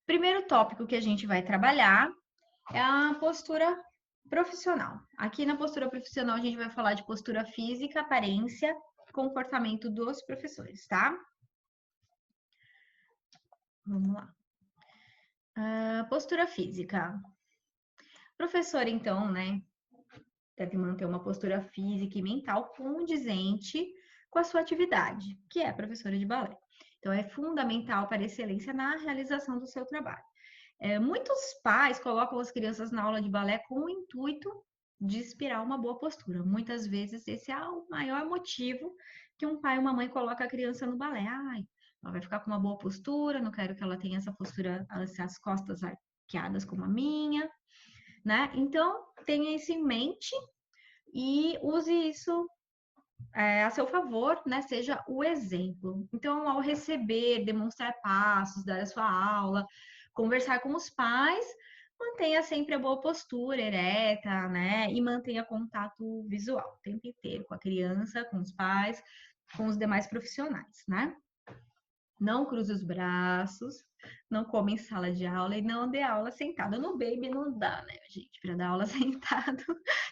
Primeiro tópico que a gente vai trabalhar é a postura profissional. Aqui na postura profissional a gente vai falar de postura física, aparência, comportamento dos professores, tá? Vamos lá. Postura física. Professor, então, né, deve manter uma postura física e mental condizente com a sua atividade, que é professora de balé. Então, é fundamental para a excelência na realização do seu trabalho. Muitos pais colocam as crianças na aula de balé com o intuito de inspirar uma boa postura. Muitas vezes esse é o maior motivo que um pai ou uma mãe coloca a criança no balé. Ai, ela vai ficar com uma boa postura, não quero que ela tenha essa postura, essas costas arqueadas como a minha, né? Então, tenha isso em mente e use isso a seu favor, né? Seja o exemplo. Então, ao receber, demonstrar passos, dar a sua aula, conversar com os pais, mantenha sempre a boa postura ereta, né? E mantenha contato visual o tempo inteiro com a criança, com os pais, com os demais profissionais, né? Não cruze os braços, não come em sala de aula e não dê aula sentado. No baby não dá, né, gente? Para dar aula sentado,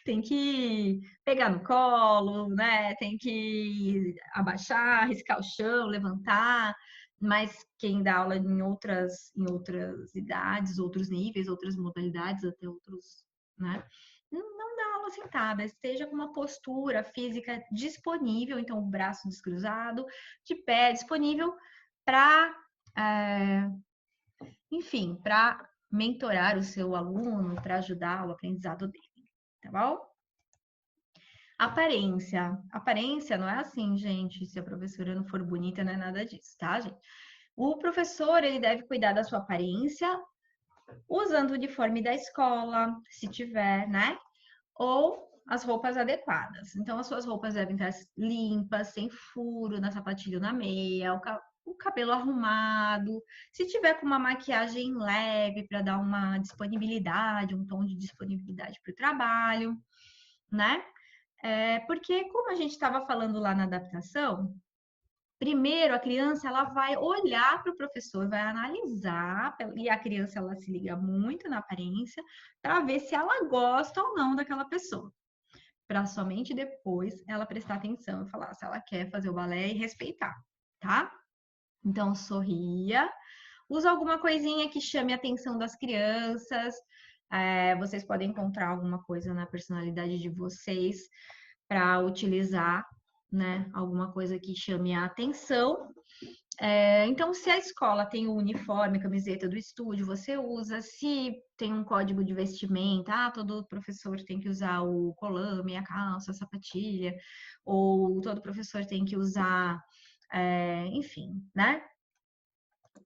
tem que pegar no colo, né? Tem que abaixar, riscar o chão, levantar. Mas quem dá aula em outras idades, outros níveis, outras modalidades, até outros, né? Não dá aula sentada, esteja com uma postura física disponível, então o braço descruzado, de pé disponível para, enfim, para mentorar o seu aluno, para ajudar o aprendizado dele, tá bom? Aparência. Aparência não é assim, gente. Se a professora não for bonita, não é nada disso, tá, gente? O professor, ele deve cuidar da sua aparência usando o uniforme da escola, se tiver, né? Ou as roupas adequadas. Então, as suas roupas devem estar limpas, sem furo na sapatilha ou na meia, o cabelo arrumado. Se tiver com uma maquiagem leve para dar uma disponibilidade, um tom de disponibilidade para o trabalho, né? Porque, como a gente estava falando lá na adaptação, primeiro a criança ela vai olhar para o professor, vai analisar, e a criança ela se liga muito na aparência para ver se ela gosta ou não daquela pessoa para somente depois ela prestar atenção e falar se ela quer fazer o balé e respeitar, tá? Então, sorria, usa alguma coisinha que chame a atenção das crianças. Vocês podem encontrar alguma coisa na personalidade de vocês para utilizar, né? Alguma coisa que chame a atenção. Então, se a escola tem o uniforme, camiseta do estúdio, você usa. Se tem um código de vestimenta, todo professor tem que usar o colame, a calça, a sapatilha, ou todo professor tem que usar, enfim, né?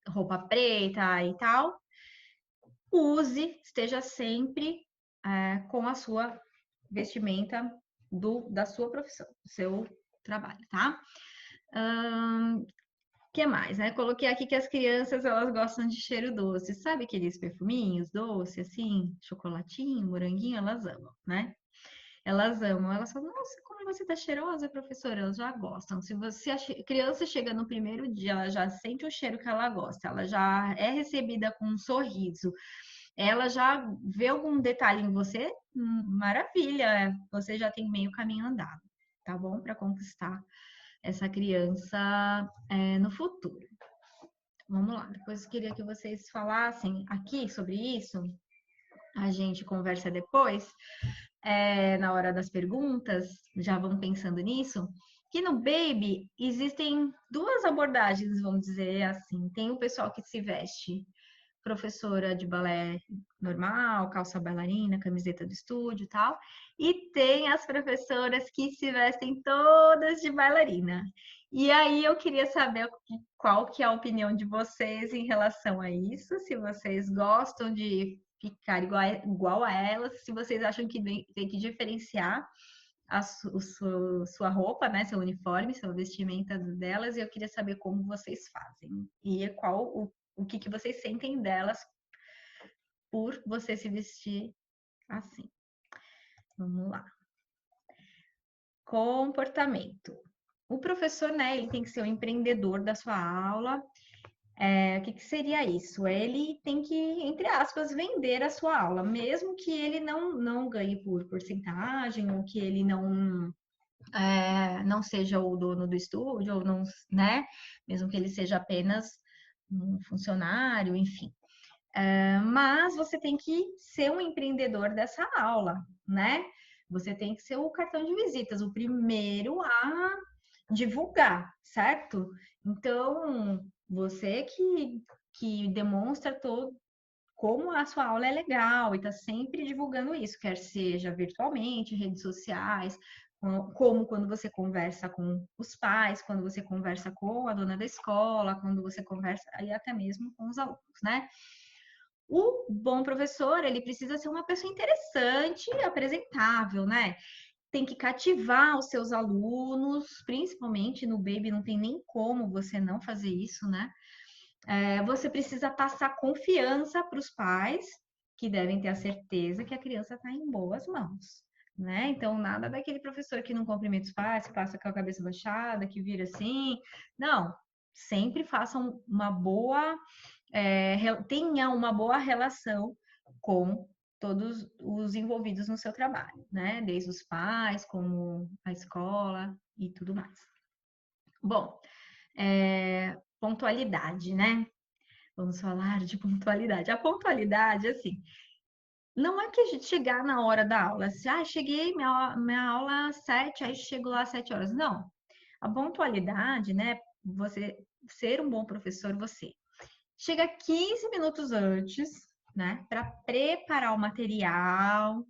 Roupa preta e tal. Use, esteja sempre com a sua vestimenta da sua profissão, do seu trabalho, tá? Que mais, né? Coloquei aqui que as crianças elas gostam de cheiro doce. Sabe aqueles perfuminhos doce, assim, chocolatinho, moranguinho, elas amam, né? Elas amam. Elas falam, nossa, como você tá cheirosa, professora? Elas já gostam. Se você a criança chega no primeiro dia, ela já sente o cheiro que ela gosta, ela já é recebida com um sorriso, ela já vê algum detalhe em você, maravilha, você já tem meio caminho andado, tá bom? Para conquistar essa criança no futuro. Vamos lá, depois eu queria que vocês falassem aqui sobre isso, a gente conversa depois, na hora das perguntas, já vão pensando nisso, que no Baby existem duas abordagens, vamos dizer assim. Tem o pessoal que se veste professora de balé normal, calça bailarina, camiseta do estúdio e tal. E tem as professoras que se vestem todas de bailarina. E aí eu queria saber qual que é a opinião de vocês em relação a isso, se vocês gostam de ficar igual a elas, se vocês acham que tem que diferenciar sua roupa, né, seu uniforme, sua vestimenta delas, e eu queria saber como vocês fazem e qual o que vocês sentem delas por você se vestir assim. Vamos lá. Comportamento. O professor, né, ele tem que ser o empreendedor da sua aula O que que seria isso? Ele tem que, entre aspas, vender a sua aula, mesmo que ele não ganhe por porcentagem, ou que ele não seja o dono do estúdio, ou não, né? Mesmo que ele seja apenas um funcionário, enfim. Mas você tem que ser um empreendedor dessa aula, né? Você tem que ser o cartão de visitas, o primeiro a divulgar, certo? Então, você que demonstra todo como a sua aula é legal e está sempre divulgando isso, quer seja virtualmente, redes sociais, como quando você conversa com os pais, quando você conversa com a dona da escola, quando você conversa e até mesmo com os alunos, né? O bom professor, ele precisa ser uma pessoa interessante e apresentável, né? Tem que cativar os seus alunos, principalmente no Baby, não tem nem como você não fazer isso, né? Você precisa passar confiança para os pais, que devem ter a certeza que a criança está em boas mãos, né? Então, nada daquele professor que não cumprimenta os pais, que passa com a cabeça baixada, que vira assim. Não, sempre façam uma boa tenha uma boa relação com todos os envolvidos no seu trabalho, né? Desde os pais, como a escola e tudo mais. Bom, pontualidade, né? Vamos falar de pontualidade. A pontualidade, assim, não é que a gente chegar na hora da aula, assim, cheguei, minha aula às 7, aí chego lá às 7 horas. Não. A pontualidade, né? Você ser um bom professor, você chega 15 minutos antes, né, para preparar o material,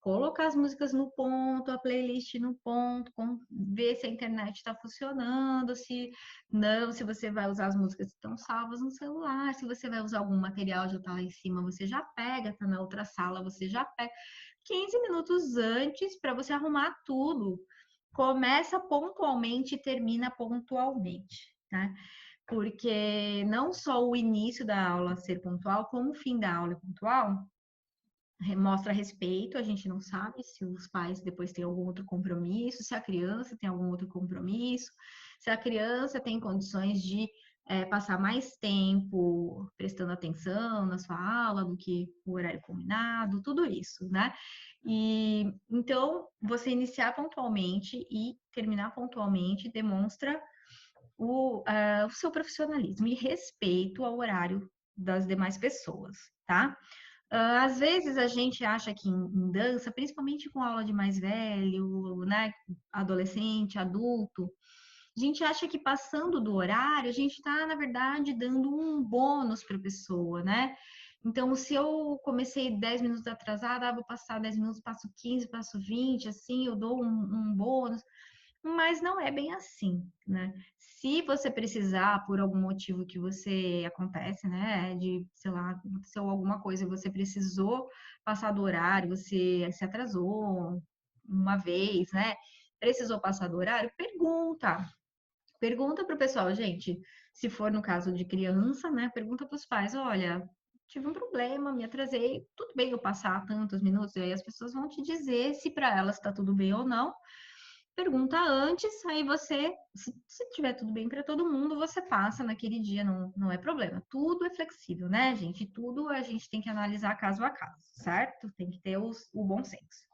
colocar as músicas no ponto, a playlist no ponto, ver se a internet está funcionando, se não, se você vai usar as músicas que estão salvas no celular, se você vai usar algum material já está lá em cima, você já pega, está na outra sala, você já pega. 15 minutos antes para você arrumar tudo. Começa pontualmente e termina pontualmente, né? Porque não só o início da aula ser pontual, como o fim da aula é pontual, mostra respeito, a gente não sabe se os pais depois têm algum outro compromisso, se a criança tem algum outro compromisso, se a criança tem condições de passar mais tempo prestando atenção na sua aula do que o horário combinado, tudo isso, né? E então você iniciar pontualmente e terminar pontualmente demonstra o seu profissionalismo e respeito ao horário das demais pessoas, tá? Às vezes a gente acha que em dança, principalmente com aula de mais velho, né, adolescente, adulto, a gente acha que passando do horário, a gente está, na verdade, dando um bônus para a pessoa, né? Então, se eu comecei 10 minutos atrasada, vou passar 10 minutos, passo 15, passo 20, assim, eu dou um bônus. Mas não é bem assim, né? Se você precisar, por algum motivo que você acontece, né? De, sei lá, aconteceu alguma coisa e você precisou passar do horário, você se atrasou uma vez, né? Precisou passar do horário, pergunta. Pergunta para o pessoal, gente, se for no caso de criança, né? Pergunta para os pais, olha, tive um problema, me atrasei, tudo bem eu passar tantos minutos? E aí as pessoas vão te dizer se para elas está tudo bem ou não. Pergunta antes, aí você, se tiver tudo bem para todo mundo, você passa naquele dia, não é problema. Tudo é flexível, né, gente? Tudo a gente tem que analisar caso a caso, certo? Tem que ter o bom senso.